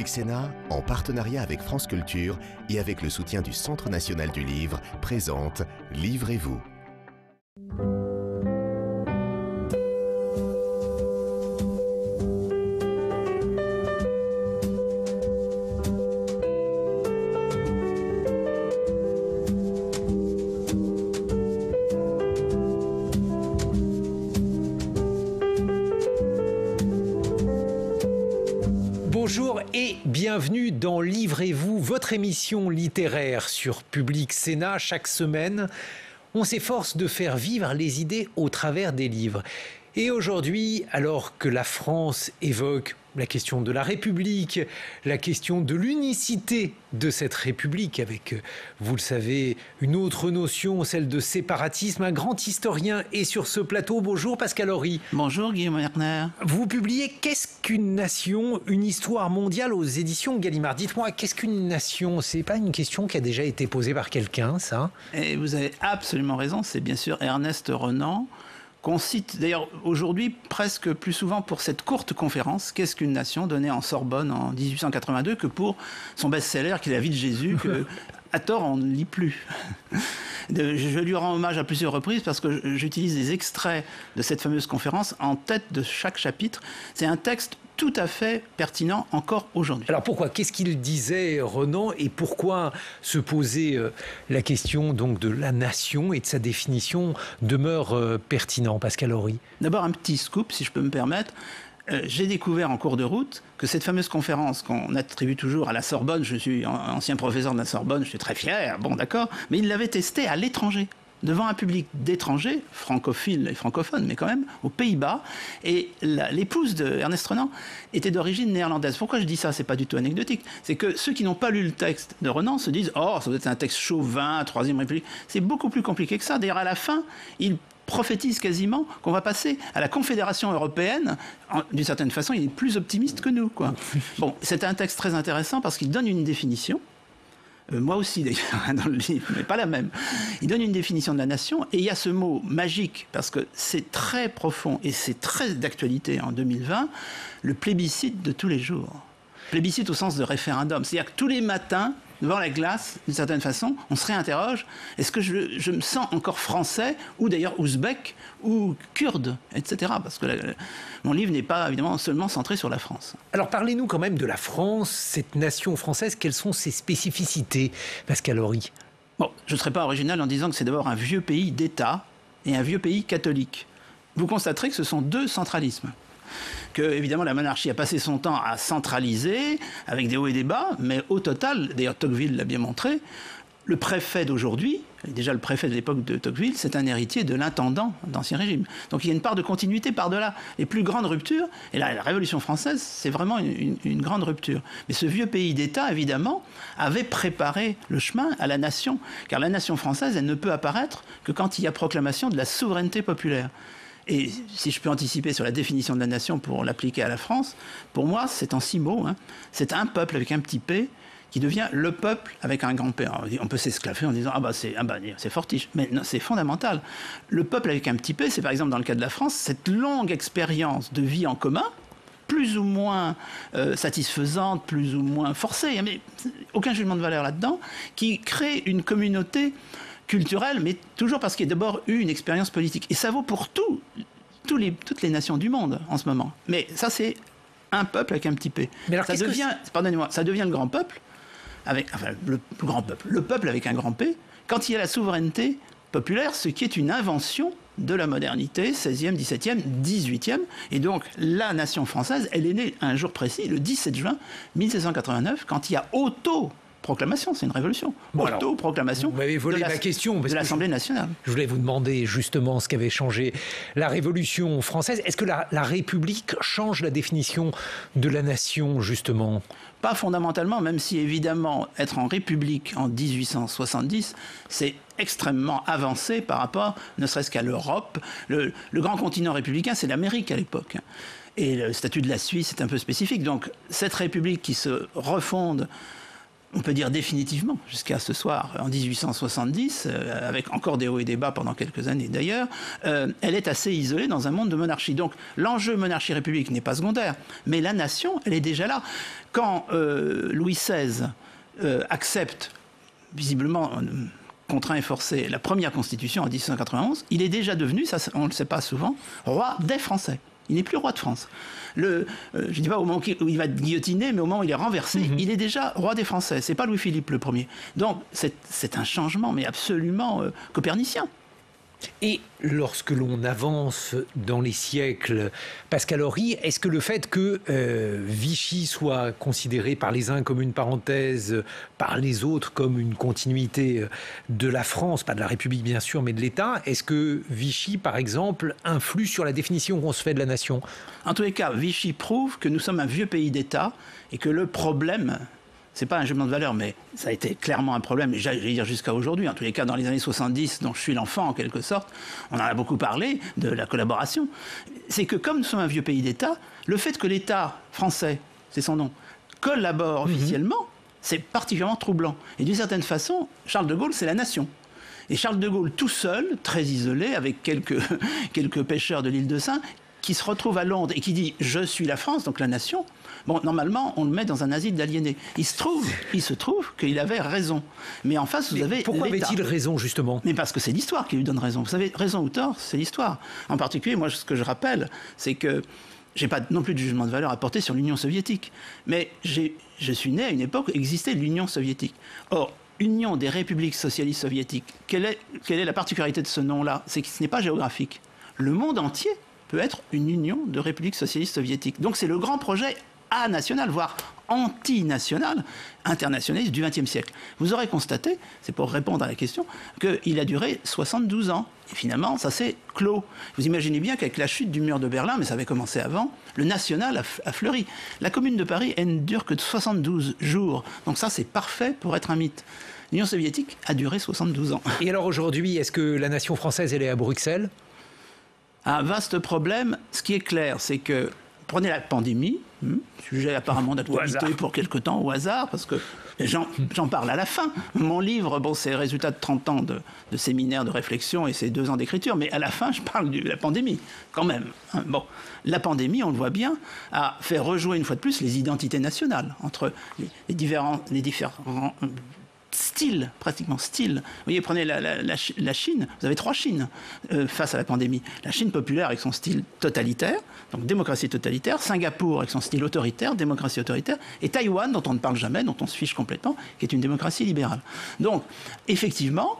Public Sénat, en partenariat avec France Culture et avec le soutien du Centre national du livre, présente Livrez-vous. Bonjour et bienvenue dans Livrez-vous, votre émission littéraire sur Public Sénat. Chaque semaine, on s'efforce de faire vivre les idées au travers des livres. Et aujourd'hui, alors que la France évoque la question de la République, la question de l'unicité de cette République, avec, vous le savez, une autre notion, celle de séparatisme, un grand historien est sur ce plateau. Bonjour Pascal Horry. Bonjour Guillaume Erner. Vous publiez « Qu'est-ce qu'une nation ? Une histoire mondiale » aux éditions Gallimard. Dites-moi, qu'est-ce qu'une nation ? C'est pas une question qui a déjà été posée par quelqu'un, ça ? Et vous avez absolument raison, c'est bien sûr Ernest Renan, qu'on cite d'ailleurs aujourd'hui presque plus souvent pour cette courte conférence « Qu'est-ce qu'une nation ?» donnée en Sorbonne en 1882 que pour son best-seller qui est La vie de Jésus, que à tort on ne lit plus. Je lui rends hommage à plusieurs reprises parce que j'utilise des extraits de cette fameuse conférence en tête de chaque chapitre. C'est un texte tout à fait pertinent encore aujourd'hui. Alors pourquoi ? Qu'est-ce qu'il disait, Renan, et pourquoi se poser la question donc de la nation et de sa définition demeure pertinent, Pascal Horry ? D'abord un petit scoop, si je peux me permettre. J'ai découvert en cours de route que cette fameuse conférence qu'on attribue toujours à la Sorbonne, je suis ancien professeur de la Sorbonne, je suis très fier, bon d'accord, mais il l'avait testée à l'étranger, devant un public d'étrangers, francophiles et francophones, mais quand même, aux Pays-Bas. Et l'épouse de Ernest Renan était d'origine néerlandaise. Pourquoi je dis ça ? C'est pas du tout anecdotique. C'est que ceux qui n'ont pas lu le texte de Renan se disent « Oh, ça doit être un texte chauvin, Troisième République ». C'est beaucoup plus compliqué que ça. D'ailleurs, à la fin, il prophétise quasiment qu'on va passer à la Confédération européenne. D'une certaine façon, il est plus optimiste que nous, quoi. Bon, c'est un texte très intéressant parce qu'il donne une définition. Moi aussi d'ailleurs, dans le livre, mais pas la même. Il donne une définition de la nation et il y a ce mot magique, parce que c'est très profond et c'est très d'actualité en 2020, le plébiscite de tous les jours. Plébiscite au sens de référendum. C'est-à-dire que tous les matins, devant la glace, d'une certaine façon, on se réinterroge. Est-ce que je me sens encore français, ou d'ailleurs ouzbek, ou kurde, etc. Parce que mon livre n'est pas évidemment seulement centré sur la France. Alors parlez-nous quand même de la France, cette nation française. Quelles sont ses spécificités, Pascal Horry ? Bon, je ne serai pas original en disant que c'est d'abord un vieux pays d'État et un vieux pays catholique. Vous constaterez que ce sont deux centralismes. Que, évidemment, la monarchie a passé son temps à centraliser, avec des hauts et des bas, mais au total, d'ailleurs Tocqueville l'a bien montré, le préfet d'aujourd'hui, déjà le préfet de l'époque de Tocqueville, c'est un héritier de l'intendant d'Ancien Régime. Donc il y a une part de continuité par-delà. Les plus grandes ruptures, et là, la Révolution française, c'est vraiment une grande rupture. Mais ce vieux pays d'État, évidemment, avait préparé le chemin à la nation, car la nation française, elle ne peut apparaître que quand il y a proclamation de la souveraineté populaire. Et si je peux anticiper sur la définition de la nation pour l'appliquer à la France, pour moi, c'est en 6 mots. C'est un peuple avec un petit p qui devient le peuple avec un grand P. Alors, on peut s'esclaffer en disant c'est fortiche, mais non, c'est fondamental. Le peuple avec un petit p, c'est par exemple dans le cas de la France, cette longue expérience de vie en commun, plus ou moins satisfaisante, plus ou moins forcée, mais aucun jugement de valeur là-dedans, qui crée une communauté culturelle, mais toujours parce qu'il y a d'abord eu une expérience politique. Et ça vaut pour toutes les nations du monde en ce moment. Mais ça, c'est un peuple avec un petit p. Mais alors, ça devient le grand peuple, le peuple avec un grand P, quand il y a la souveraineté populaire, ce qui est une invention de la modernité, 16e, 17e, 18e. Et donc, la nation française, elle est née un jour précis, le 17 juin 1789, quand il y a proclamation, c'est une révolution. Bon, Auto-proclamation vous m'avez volé ma question, de l'Assemblée nationale. Je voulais vous demander justement ce qu'avait changé la Révolution française. Est-ce que la République change la définition de la nation, justement ? Pas fondamentalement, même si évidemment, être en République en 1870, c'est extrêmement avancé par rapport, ne serait-ce qu'à l'Europe. Le grand continent républicain, c'est l'Amérique à l'époque. Et le statut de la Suisse est un peu spécifique. Donc, cette République qui se refonde on peut dire définitivement, jusqu'à ce soir, en 1870, avec encore des hauts et des bas pendant quelques années d'ailleurs, elle est assez isolée dans un monde de monarchie. Donc l'enjeu monarchie-république n'est pas secondaire, mais la nation, elle est déjà là. Quand Louis XVI accepte, visiblement contraint et forcé, la première constitution en 1791, il est déjà devenu, ça on ne le sait pas souvent, roi des Français. Il n'est plus roi de France. Je ne dis pas au moment où il va être guillotiné, mais au moment où il est renversé, il est déjà roi des Français. C'est pas Louis-Philippe le Ier. Donc c'est un changement, mais absolument copernicien. Et lorsque l'on avance dans les siècles, Pascal Horry, est-ce que le fait que Vichy soit considéré par les uns comme une parenthèse, par les autres comme une continuité de la France, pas de la République bien sûr, mais de l'État, est-ce que Vichy, par exemple, influe sur la définition qu'on se fait de la nation? En tous les cas, Vichy prouve que nous sommes un vieux pays d'État et que le problème... C'est pas un jugement de valeur, mais ça a été clairement un problème, j'allais dire jusqu'à aujourd'hui. En tous les cas, dans les années 70, dont je suis l'enfant en quelque sorte, on en a beaucoup parlé de la collaboration. C'est que comme nous sommes un vieux pays d'État, le fait que l'État français, c'est son nom, collabore officiellement, c'est particulièrement troublant. Et d'une certaine façon, Charles de Gaulle, c'est la nation. Et Charles de Gaulle, tout seul, très isolé, avec quelques pêcheurs de l'île de Sein, qui se retrouve à Londres et qui dit « je suis la France », donc la nation, bon, normalement, on le met dans un asile d'aliénés. Il se trouve qu'il avait raison. Mais en face, vous avez l'État. Pourquoi avait-il raison, justement? Mais parce que c'est l'histoire qui lui donne raison. Vous savez, raison ou tort, c'est l'histoire. En particulier, moi, ce que je rappelle, c'est que je n'ai pas non plus de jugement de valeur à porter sur l'Union soviétique. Mais je suis né à une époque où existait l'Union soviétique. Or, Union des républiques socialistes soviétiques, quelle est la particularité de ce nom-là? C'est que ce n'est pas géographique. Le monde entier peut être une union de républiques socialistes soviétiques. Donc c'est le grand projet anational, voire anti-national, internationaliste du XXe siècle. Vous aurez constaté, c'est pour répondre à la question, qu'il a duré 72 ans. Et finalement, ça s'est clos. Vous imaginez bien qu'avec la chute du mur de Berlin, mais ça avait commencé avant, le national a fleuri. La Commune de Paris, elle ne dure que de 72 jours. Donc ça, c'est parfait pour être un mythe. L'Union soviétique a duré 72 ans. Et alors aujourd'hui, est-ce que la nation française, elle est à Bruxelles? Un vaste problème. Ce qui est clair, c'est que, prenez la pandémie, sujet apparemment d'actualité pour quelque temps au hasard, parce que j'en parle à la fin. Mon livre, bon, c'est le résultat de 30 ans de séminaires, de réflexion et c'est 2 ans d'écriture, mais à la fin, je parle de la pandémie, quand même. Bon, la pandémie, on le voit bien, a fait rejouer une fois de plus les identités nationales entre les différents style, pratiquement style. Vous voyez, prenez la Chine, vous avez 3 Chines face à la pandémie. La Chine populaire avec son style totalitaire, donc démocratie totalitaire, Singapour avec son style autoritaire, démocratie autoritaire, et Taïwan, dont on ne parle jamais, dont on se fiche complètement, qui est une démocratie libérale. Donc, effectivement,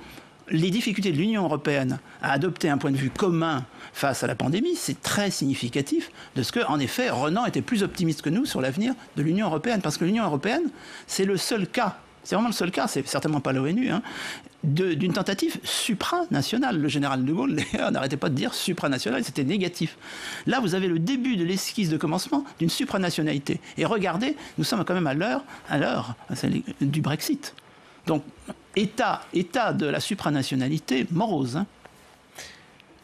les difficultés de l'Union européenne à adopter un point de vue commun face à la pandémie, c'est très significatif de ce que, en effet, Renan était plus optimiste que nous sur l'avenir de l'Union européenne, parce que l'Union européenne, c'est le seul cas. C'est vraiment le seul cas, c'est certainement pas l'ONU, d'une tentative supranationale. Le général de Gaulle, d'ailleurs, n'arrêtait pas de dire supranational, c'était négatif. Là, vous avez le début de l'esquisse de commencement d'une supranationalité. Et regardez, nous sommes quand même à l'heure du Brexit. Donc, état de la supranationalité morose.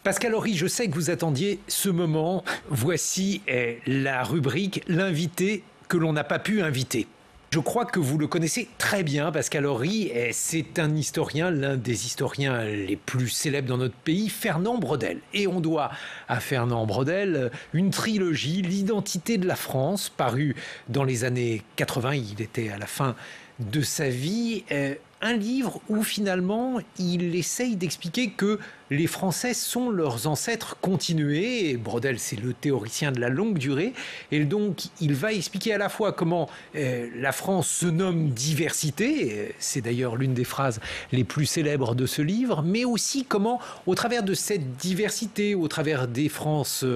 Pascal Horry, je sais que vous attendiez ce moment. Voici la rubrique « L'invité que l'on n'a pas pu inviter ». Je crois que vous le connaissez très bien, Pascal Horry. C'est un historien, l'un des historiens les plus célèbres dans notre pays, Fernand Braudel. Et on doit à Fernand Braudel une trilogie, L'identité de la France, parue dans les années 80. Il était à la fin de sa vie. Un livre où finalement il essaye d'expliquer que les Français sont leurs ancêtres continués. Et Braudel, c'est le théoricien de la longue durée. Et donc, il va expliquer à la fois comment la France se nomme diversité. C'est d'ailleurs l'une des phrases les plus célèbres de ce livre. Mais aussi comment, au travers de cette diversité, au travers des Frances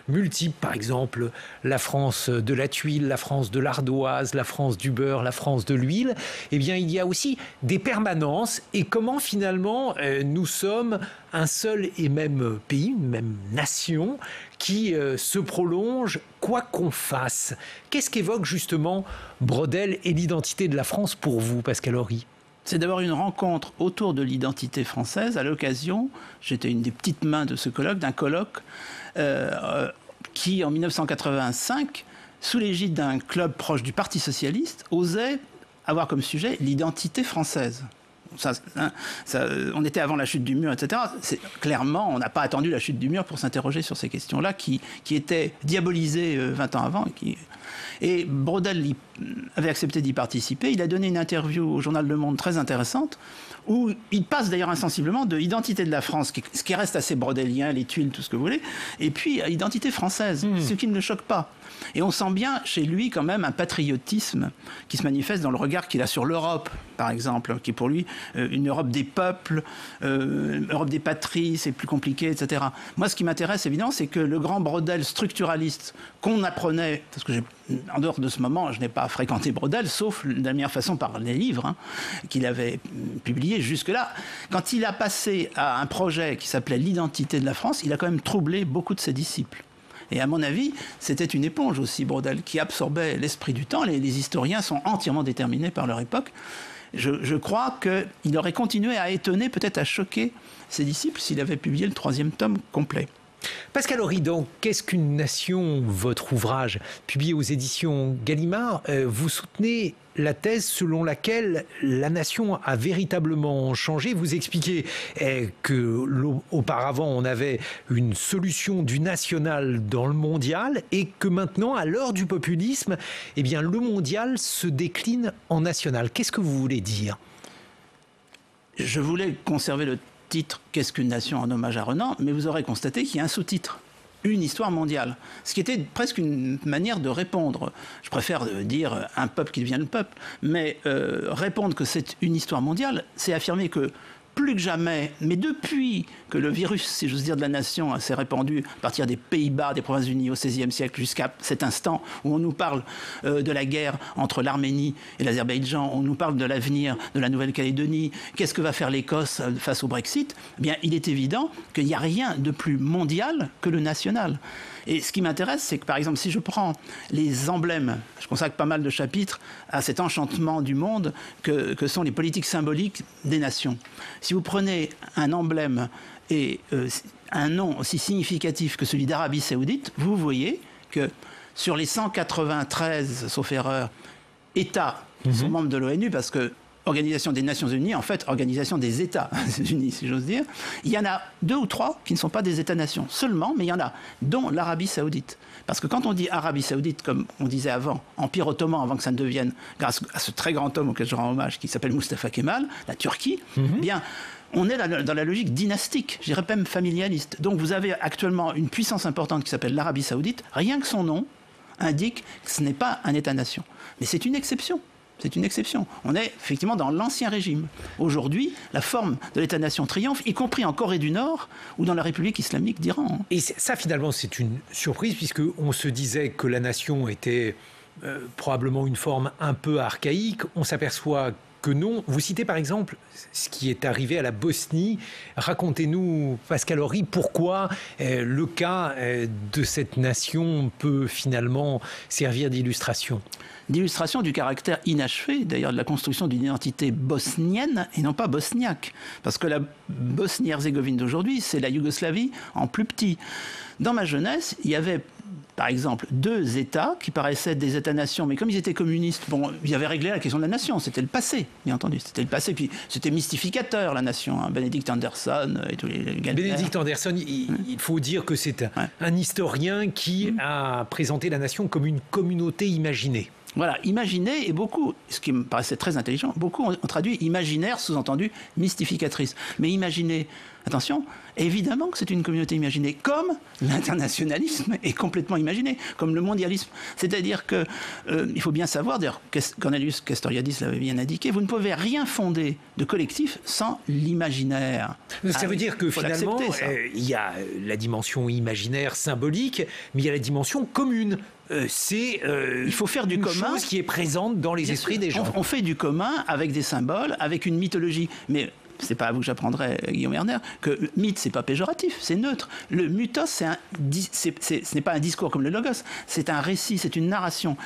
multiples, par exemple, la France de la tuile, la France de l'ardoise, la France du beurre, la France de l'huile, eh bien, il y a aussi des permanences. Et comment, finalement, nous sommes un seul et même pays, une même nation qui se prolonge quoi qu'on fasse. Qu'est-ce qu'évoque justement Braudel et l'identité de la France pour vous, Pascal Horry ? C'est d'abord une rencontre autour de l'identité française. À l'occasion, j'étais une des petites mains de ce colloque, d'un colloque qui, en 1985, sous l'égide d'un club proche du Parti socialiste, osait avoir comme sujet l'identité française. On était avant la chute du mur, etc. Clairement, on n'a pas attendu la chute du mur pour s'interroger sur ces questions-là qui étaient diabolisées 20 ans avant. Et Braudel avait accepté d'y participer. Il a donné une interview au journal Le Monde très intéressante, où il passe d'ailleurs insensiblement de l'identité de la France, ce qui reste assez brodélien, les tuiles, tout ce que vous voulez, et puis à l'identité française, ce qui ne le choque pas. Et on sent bien chez lui quand même un patriotisme qui se manifeste dans le regard qu'il a sur l'Europe, par exemple, qui est pour lui une Europe des peuples, Europe des patries, c'est plus compliqué, etc. Moi, ce qui m'intéresse évidemment, c'est que le grand Braudel structuraliste qu'on apprenait, parce que en dehors de ce moment, je n'ai pas fréquenté Braudel, sauf de la meilleure façon par les livres qu'il avait publiés jusque-là. Quand il a passé à un projet qui s'appelait l'identité de la France, il a quand même troublé beaucoup de ses disciples. Et à mon avis, c'était une éponge aussi, Braudel, qui absorbait l'esprit du temps. Les historiens sont entièrement déterminés par leur époque. Je crois qu'il aurait continué à étonner, peut-être à choquer ses disciples s'il avait publié le 3e tome complet. Pascal Horry, dans Qu'est-ce qu'une nation, votre ouvrage publié aux éditions Gallimard, vous soutenez la thèse selon laquelle la nation a véritablement changé. Vous expliquez qu'auparavant on avait une solution du national dans le mondial et que maintenant, à l'heure du populisme, eh bien, le mondial se décline en national. Qu'est-ce que vous voulez dire ? Je voulais conserver le titre « Qu'est-ce qu'une nation ?» en hommage à Renan, mais vous aurez constaté qu'il y a un sous-titre. Une histoire mondiale. Ce qui était presque une manière de répondre. Je préfère dire un peuple qui devient le peuple, mais répondre que c'est une histoire mondiale, c'est affirmer que plus que jamais, mais depuis que le virus, si j'ose dire, de la nation s'est répandu à partir des Pays-Bas, des Provinces-Unies au XVIe siècle jusqu'à cet instant où on nous parle de la guerre entre l'Arménie et l'Azerbaïdjan, on nous parle de l'avenir de la Nouvelle-Calédonie, qu'est-ce que va faire l'Écosse face au Brexit ? Eh bien, il est évident qu'il n'y a rien de plus mondial que le national. Et ce qui m'intéresse, c'est que, par exemple, si je prends les emblèmes, je consacre pas mal de chapitres à cet enchantement du monde que sont les politiques symboliques des nations. Si vous prenez un emblème et un nom aussi significatif que celui d'Arabie Saoudite, vous voyez que sur les 193, sauf erreur, États qui sont membres de l'ONU, parce que Organisation des Nations Unies, en fait, Organisation des États Unis, si j'ose dire. Il y en a 2 ou 3 qui ne sont pas des États-nations seulement, mais il y en a, dont l'Arabie Saoudite. Parce que quand on dit Arabie Saoudite, comme on disait avant, Empire ottoman, avant que ça ne devienne, grâce à ce très grand homme auquel je rends hommage, qui s'appelle Mustafa Kemal, la Turquie, eh bien, on est dans la logique dynastique, je dirais même familialiste. Donc vous avez actuellement une puissance importante qui s'appelle l'Arabie Saoudite. Rien que son nom indique que ce n'est pas un État-nation. Mais c'est une exception. C'est une exception. On est effectivement dans l'ancien régime. Aujourd'hui, la forme de l'État-nation triomphe, y compris en Corée du Nord ou dans la République islamique d'Iran. Et ça, finalement, c'est une surprise, puisqu'on se disait que la nation était probablement une forme un peu archaïque. On s'aperçoit que non. Vous citez par exemple ce qui est arrivé à la Bosnie. Racontez-nous, Pascal Horry, pourquoi le cas de cette nation peut finalement servir d'illustration. D'illustration du caractère inachevé, d'ailleurs, de la construction d'une identité bosnienne et non pas bosniaque. Parce que la Bosnie-Herzégovine d'aujourd'hui, c'est la Yougoslavie en plus petit. Dans ma jeunesse, il y avait, par exemple, 2 États qui paraissaient des États-nations, mais comme ils étaient communistes, bon, ils avaient réglé la question de la nation. C'était le passé, bien entendu. C'était le passé. Puis c'était mystificateur, la nation. Hein. Benedict Anderson et tous les Benedict Anderson, il faut dire que c'est un historien qui a présenté la nation comme une communauté imaginée. Voilà, imaginer, et beaucoup, ce qui me paraissait très intelligent, beaucoup ont traduit imaginaire, sous-entendu mystificatrice. Mais imaginer, attention, évidemment que c'est une communauté imaginée, comme l'internationalisme est complètement imaginé, comme le mondialisme. C'est-à-dire que, il faut bien savoir, d'ailleurs, Cornelius Castoriadis l'avait bien indiqué, vous ne pouvez rien fonder de collectif sans l'imaginaire. Ça veut dire que finalement, il y a la dimension imaginaire, symbolique, mais il y a la dimension commune. Il faut faire du commun, chose qui est présente dans les esprits des gens. On fait du commun avec des symboles, avec une mythologie. Mais c'est pas à vous que j'apprendrai, Guillaume Erner, que mythe, c'est pas péjoratif, c'est neutre. Le mythos, ce n'est pas un discours comme le logos, c'est un récit, c'est une narration.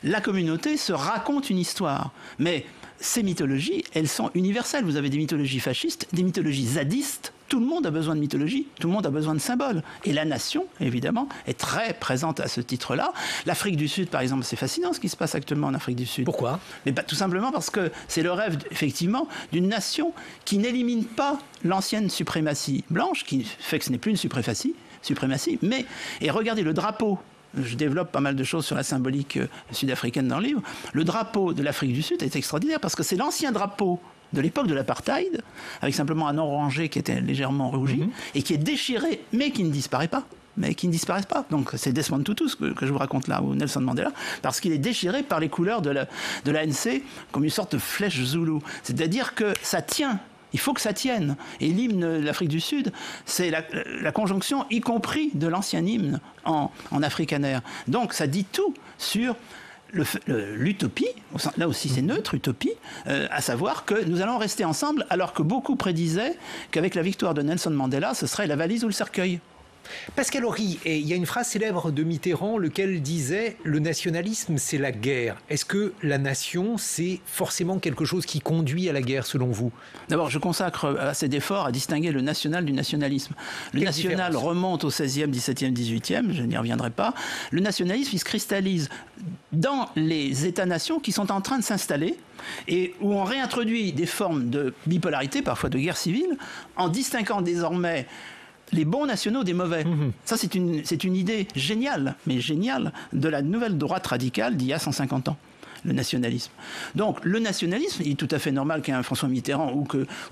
La communauté se raconte une histoire. Mais ces mythologies, elles sont universelles. Vous avez des mythologies fascistes, des mythologies zadistes, tout le monde a besoin de mythologie, tout le monde a besoin de symboles. Et la nation, évidemment, est très présente à ce titre-là. L'Afrique du Sud, par exemple, c'est fascinant ce qui se passe actuellement en Afrique du Sud. Pourquoi ? Mais tout simplement parce que c'est le rêve, effectivement, d'une nation qui n'élimine pas l'ancienne suprématie blanche, qui fait que ce n'est plus une suprématie, mais, et regardez le drapeau. Je développe pas mal de choses sur la symbolique sud-africaine dans le livre. Le drapeau de l'Afrique du Sud est extraordinaire parce que c'est l'ancien drapeau de l'époque de l'apartheid, avec simplement un orangé qui était légèrement rougi, et qui est déchiré, mais qui ne disparaît pas. Donc c'est Desmond Tutu que je vous raconte là, ou Nelson Mandela, parce qu'il est déchiré par les couleurs de l'ANC comme une sorte de flèche zoulou. C'est-à-dire que ça tient. Il faut que ça tienne. Et l'hymne de l'Afrique du Sud, c'est la conjonction, y compris de l'ancien hymne en afrikaner. Donc ça dit tout sur l'utopie, là aussi c'est neutre, utopie, à savoir que nous allons rester ensemble, alors que beaucoup prédisaient qu'avec la victoire de Nelson Mandela, ce serait la valise ou le cercueil. Pascal Horry, et il y a une phrase célèbre de Mitterrand, lequel disait « Le nationalisme, c'est la guerre ». Est-ce que la nation, c'est forcément quelque chose qui conduit à la guerre, selon vous ? D'abord, je consacre assez d'efforts à distinguer le national du nationalisme. Le national remonte au XVIe, XVIIe, XVIIIe, je n'y reviendrai pas. Le nationalisme, il se cristallise dans les États-nations qui sont en train de s'installer et où on réintroduit des formes de bipolarité, parfois de guerre civile, en distinguant désormais les bons nationaux des mauvais. Ça, c'est une idée géniale, mais géniale, de la nouvelle droite radicale d'il y a 150 ans, le nationalisme. Donc, le nationalisme, il est tout à fait normal qu'un François Mitterrand ou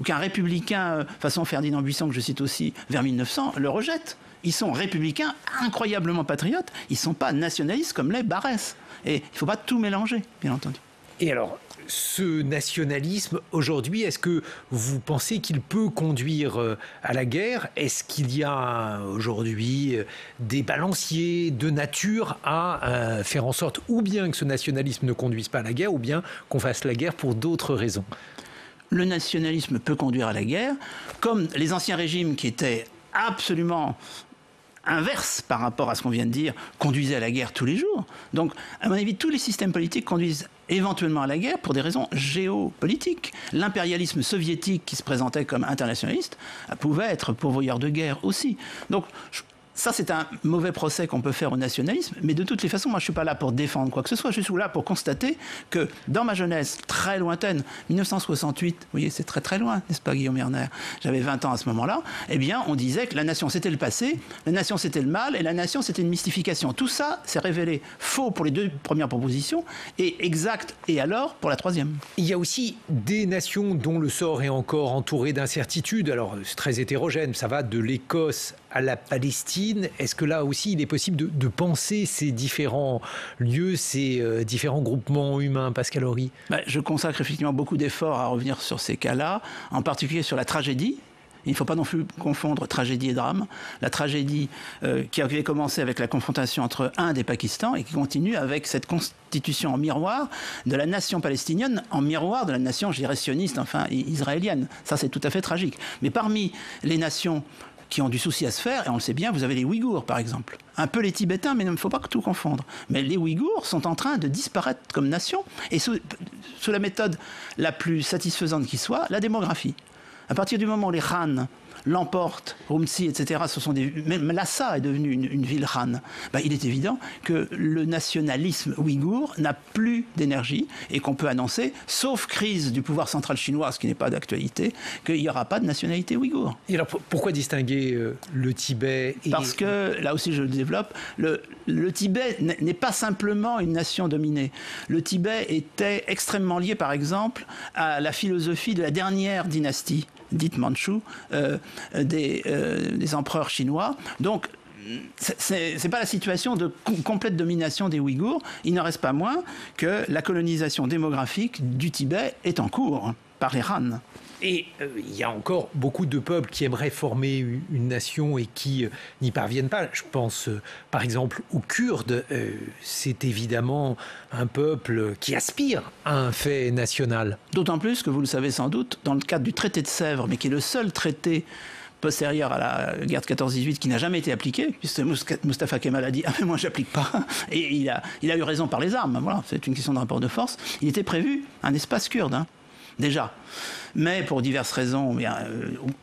qu'un républicain, façon Ferdinand Buisson, que je cite aussi, vers 1900, le rejette. Ils sont républicains, incroyablement patriotes, ils ne sont pas nationalistes comme l'est Barrès. Et il ne faut pas tout mélanger, bien entendu. Et alors, ce nationalisme, aujourd'hui, est-ce que vous pensez qu'il peut conduire à la guerre ? Est-ce qu'il y a aujourd'hui des balanciers de nature à faire en sorte ou bien que ce nationalisme ne conduise pas à la guerre, ou bien qu'on fasse la guerre pour d'autres raisons ? Le nationalisme peut conduire à la guerre, comme les anciens régimes qui étaient absolument inverse par rapport à ce qu'on vient de dire, conduisait à la guerre tous les jours. Donc, à mon avis, tous les systèmes politiques conduisent éventuellement à la guerre pour des raisons géopolitiques. L'impérialisme soviétique qui se présentait comme internationaliste pouvait être pourvoyeur de guerre aussi. Donc, ça, c'est un mauvais procès qu'on peut faire au nationalisme, mais de toutes les façons, moi, je ne suis pas là pour défendre quoi que ce soit, je suis là pour constater que dans ma jeunesse très lointaine, 1968, vous voyez, c'est très très loin, n'est-ce pas, Guillaume Erner ? J'avais 20 ans à ce moment-là, eh bien, on disait que la nation, c'était le passé, la nation, c'était le mal, et la nation, c'était une mystification. Tout ça s'est révélé faux pour les deux premières propositions, et exact, et alors, pour la troisième. Il y a aussi des nations dont le sort est encore entouré d'incertitudes. Alors, c'est très hétérogène, ça va de l'Écosse à la Palestine. Est-ce que là aussi, il est possible de penser ces différents lieux, ces différents groupements humains, Pascal Horry ? Je consacre effectivement beaucoup d'efforts à revenir sur ces cas-là, en particulier sur la tragédie. Il ne faut pas non plus confondre tragédie et drame. La tragédie qui avait commencé avec la confrontation entre Inde et Pakistan et qui continue avec cette constitution en miroir de la nation palestinienne, en miroir de la nation, je dirais, sioniste, enfin israélienne. Ça, c'est tout à fait tragique. Mais parmi les nations qui ont du souci à se faire, et on le sait bien, vous avez les Ouïghours, par exemple. Un peu les Tibétains, mais il ne faut pas tout confondre. Mais les Ouïghours sont en train de disparaître comme nation, et sous la méthode la plus satisfaisante qui soit, la démographie. À partir du moment où les Khan l'emportent, Rumsi, etc., même Lhasa est devenue une ville Khan, il est évident que le nationalisme ouïghour n'a plus d'énergie et qu'on peut annoncer, sauf crise du pouvoir central chinois, ce qui n'est pas d'actualité, qu'il n'y aura pas de nationalité ouïghour. Et alors pourquoi distinguer le Tibet et... Parce que, là aussi je le développe, le Tibet n'est pas simplement une nation dominée. Le Tibet était extrêmement lié, par exemple, à la philosophie de la dernière dynastie, dite Mandchou, des empereurs chinois. Donc, c'est pas la situation de complète domination des Ouïghours. Il n'en reste pas moins que la colonisation démographique du Tibet est en cours par les Han. Et il y a encore beaucoup de peuples qui aimeraient former une nation et qui n'y parviennent pas. Je pense par exemple aux Kurdes. C'est évidemment un peuple qui aspire à un fait national. D'autant plus que vous le savez sans doute, dans le cadre du traité de Sèvres, mais qui est le seul traité postérieur à la guerre de 14-18 qui n'a jamais été appliqué, puisque Mustafa Kemal a dit « Ah mais moi j'applique pas », et il a eu raison par les armes, voilà, c'est une question de rapport de force, il était prévu un espace kurde, déjà. Mais pour diverses raisons,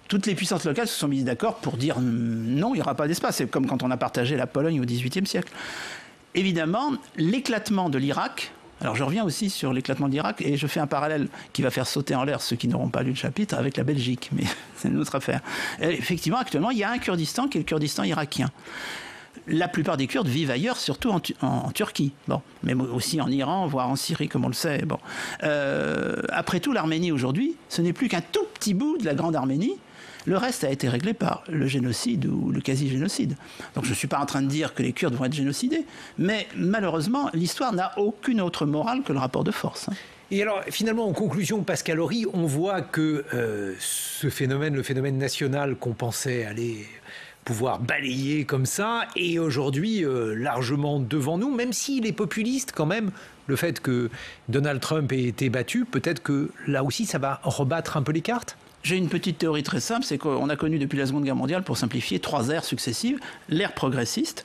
toutes les puissances locales se sont mises d'accord pour dire non, il n'y aura pas d'espace. C'est comme quand on a partagé la Pologne au XVIIIe siècle. Évidemment, l'éclatement de l'Irak... Alors je reviens aussi sur l'éclatement de l'Irak et je fais un parallèle qui va faire sauter en l'air ceux qui n'auront pas lu le chapitre avec la Belgique, mais c'est une autre affaire. Et effectivement, actuellement, il y a un Kurdistan qui est le Kurdistan irakien. La plupart des Kurdes vivent ailleurs, surtout en Turquie, bon, mais aussi en Iran, voire en Syrie, comme on le sait. Bon. Après tout, l'Arménie aujourd'hui, ce n'est plus qu'un tout petit bout de la grande Arménie. Le reste a été réglé par le génocide ou le quasi-génocide. Donc je ne suis pas en train de dire que les Kurdes vont être génocidés, mais malheureusement, l'histoire n'a aucune autre morale que le rapport de force. Et alors, finalement, en conclusion, Pascal Horry, on voit que ce phénomène, le phénomène national qu'on pensait aller pouvoir balayer comme ça, est aujourd'hui largement devant nous, même s'il est populiste quand même. Le fait que Donald Trump ait été battu, peut-être que là aussi, ça va rebattre un peu les cartes. J'ai une petite théorie très simple, c'est qu'on a connu depuis la Seconde Guerre mondiale, pour simplifier, 3 ères successives. L'ère progressiste,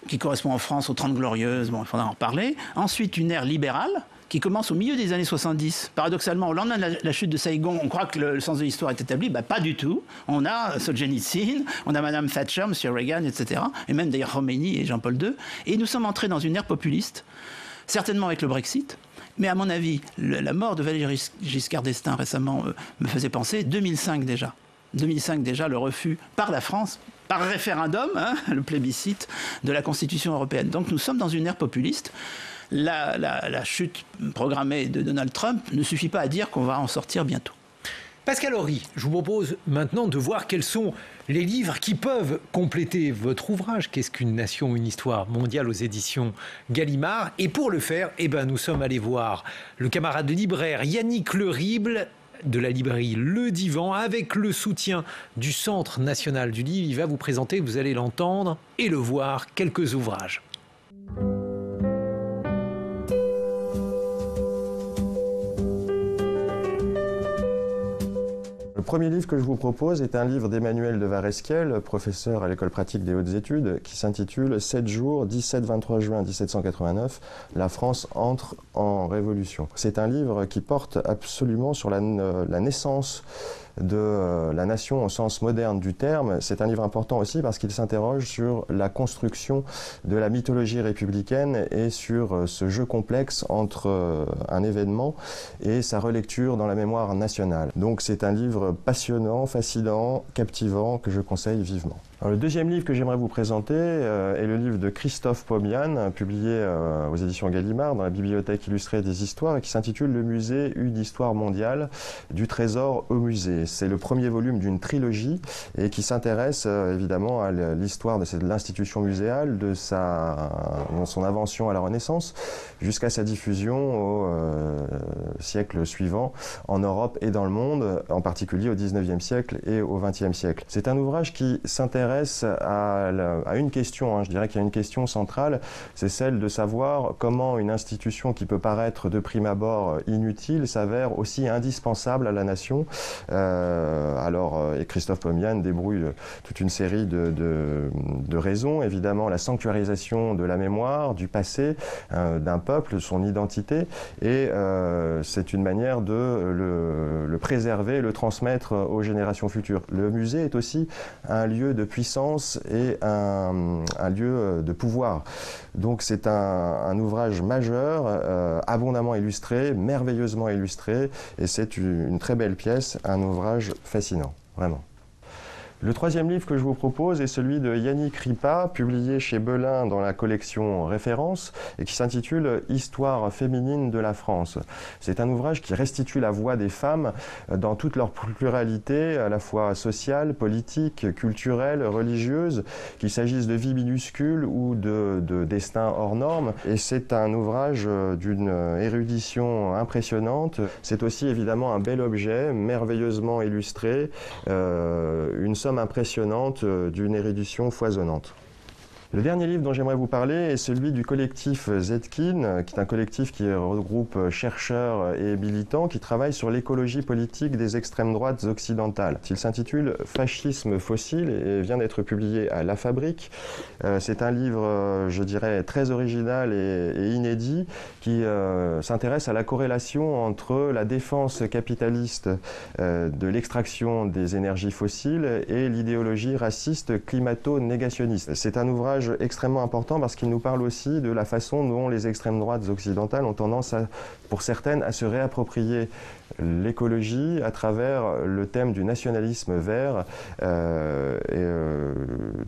qui correspond en France aux 30 Glorieuses, bon, il faudra en reparler. Ensuite, une ère libérale, qui commence au milieu des années 70. Paradoxalement, au lendemain de la chute de Saïgon, on croit que le sens de l'histoire est établi. Pas du tout. On a Solzhenitsyn, on a Madame Thatcher, M. Reagan, etc. Et même d'ailleurs Khomeini et Jean-Paul II. Et nous sommes entrés dans une ère populiste, certainement avec le Brexit. Mais à mon avis, la mort de Valéry Giscard d'Estaing récemment me faisait penser 2005 déjà. 2005 déjà, le refus par la France, par référendum, le plébiscite de la Constitution européenne. Donc nous sommes dans une ère populiste. La chute programmée de Donald Trump ne suffit pas à dire qu'on va en sortir bientôt. Pascal Horry, je vous propose maintenant de voir quels sont les livres qui peuvent compléter votre ouvrage. Qu'est-ce qu'une nation, une histoire mondiale aux éditions Gallimard? Et pour le faire, nous sommes allés voir le camarade libraire Yannick Lerible de la librairie Le Divan avec le soutien du Centre national du livre. Il va vous présenter, vous allez l'entendre et le voir, quelques ouvrages. Le premier livre que je vous propose est un livre d'Emmanuel de Varesquiel, professeur à l'École pratique des hautes études, qui s'intitule « 7 jours, 17-23 juin 1789, la France entre en révolution ». C'est un livre qui porte absolument sur la naissance de la nation au sens moderne du terme. C'est un livre important aussi parce qu'il s'interroge sur la construction de la mythologie républicaine et sur ce jeu complexe entre un événement et sa relecture dans la mémoire nationale. Donc c'est un livre passionnant, fascinant, captivant que je conseille vivement. Alors, le deuxième livre que j'aimerais vous présenter est le livre de Christophe Pomian, publié aux éditions Gallimard dans la Bibliothèque illustrée des histoires et qui s'intitule « Le musée, une histoire mondiale, du trésor au musée ». C'est le premier volume d'une trilogie et qui s'intéresse évidemment à l'histoire de l'institution muséale, de son invention à la Renaissance jusqu'à sa diffusion au siècle suivant en Europe et dans le monde, en particulier au XIXe siècle et au XXe siècle. C'est un ouvrage qui s'intéresse à une question, je dirais qu'il y a une question centrale, c'est celle de savoir comment une institution qui peut paraître de prime abord inutile s'avère aussi indispensable à la nation. Et Christophe Pomian débrouille toute une série de raisons, évidemment la sanctuarisation de la mémoire, du passé, d'un peuple, son identité, et c'est une manière de le préserver, le transmettre aux générations futures. Le musée est aussi un lieu de puissance et un lieu de pouvoir. Donc c'est un ouvrage majeur, abondamment illustré, merveilleusement illustré, et c'est une très belle pièce, un ouvrage fascinant, vraiment. Le troisième livre que je vous propose est celui de Yannick Ripa, publié chez Belin dans la collection Référence et qui s'intitule « Histoire féminine de la France ». C'est un ouvrage qui restitue la voix des femmes dans toute leur pluralité, à la fois sociale, politique, culturelle, religieuse, qu'il s'agisse de vie minuscule ou de destin hors norme. Et c'est un ouvrage d'une érudition impressionnante. C'est aussi évidemment un bel objet, merveilleusement illustré, une somme impressionnante d'une érudition foisonnante. Le dernier livre dont j'aimerais vous parler est celui du collectif Zetkin, qui est un collectif qui regroupe chercheurs et militants qui travaillent sur l'écologie politique des extrêmes droites occidentales. Il s'intitule « Fascisme fossile » et vient d'être publié à La Fabrique. C'est un livre, je dirais, très original et inédit qui s'intéresse à la corrélation entre la défense capitaliste de l'extraction des énergies fossiles et l'idéologie raciste climato-négationniste. C'est un ouvrage extrêmement important parce qu'il nous parle aussi de la façon dont les extrêmes droites occidentales ont tendance, pour certaines, à se réapproprier l'écologie à travers le thème du nationalisme vert,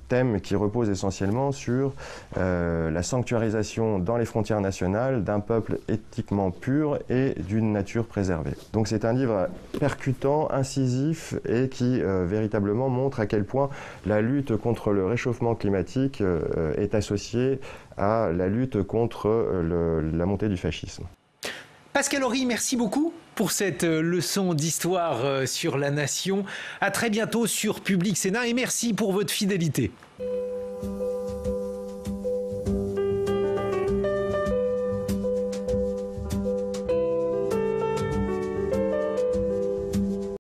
thème qui repose essentiellement sur la sanctuarisation dans les frontières nationales d'un peuple éthiquement pur et d'une nature préservée. Donc c'est un livre percutant, incisif et qui véritablement montre à quel point la lutte contre le réchauffement climatique est associée à la lutte contre la montée du fascisme. Pascal Horry, merci beaucoup pour cette leçon d'histoire sur la nation. À très bientôt sur Public Sénat et merci pour votre fidélité.